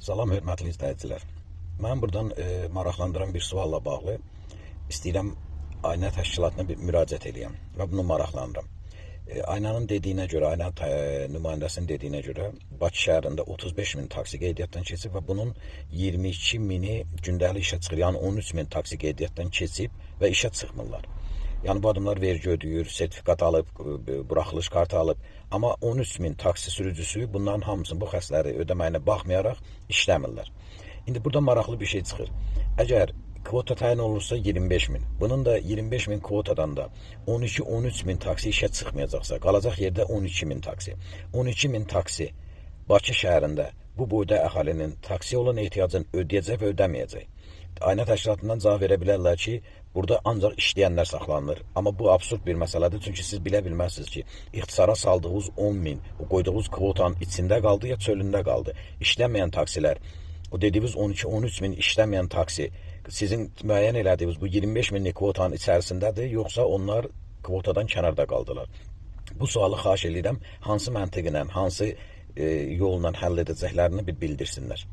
Salam, hörmətli izləyicilər. Mən buradan maraqlandıran bir sualla bağlı istəyirəm Ayna təşkilatına bir müraciət edəyəm və bunu maraqlanıram. Aynanın dediyinə görə, Ayna nümayəndəsinin dediyinə görə Bakı şəhərində 35 min taksi qeydiyyatdan keçib və bunun 22 mini gündəlik işə çıxır. Yəni 13 min taksi qeydiyyatdan keçib və işə çıxmırlar. Yəni bu adamlar vergi ödəyir, sertifikat alıb, buraxılış kartı alıb. Amma 13 min taksi sürücüsü bunların hamısını bu xərcləri ödəməyinə baxmayaraq işləmirlər. İndi burada maraqlı bir şey çıxır. Əgər kvota təyin olursa 25 min, bunun da 25 min kvotadan da 12-13 min taksi işə çıxmayacaqsa, qalacaq yerdə 12 min taksi. 12 min taksi Bakı şəhərində bu boyda əhalinin taksiyə olan ehtiyacını ödəyəcək və ödəməyəcək. Ayna təşkilatından cavab verə bilərlər ki, burada ancaq işləyənlər saxlanılır. Amma bu absurd bir məsələdir. Çünki siz bilə bilməzsiniz ki, ixtisara saldığınız 10 min, o qoyduğunuz kvotanın içində qaldı ya çölündə qaldı. İşləməyən taksilər, o dediyiniz 12-13 min işləməyən taksi, sizin müəyyən elədiyiniz bu 25 minlik kvotanın içərisindədir, yoxsa onlar kvotadan kənarda qaldılar? Bu sualı xahiş edirəm, hansı məntiqlə, hansı yolla həll edəcəklərini bir bildirsinlər.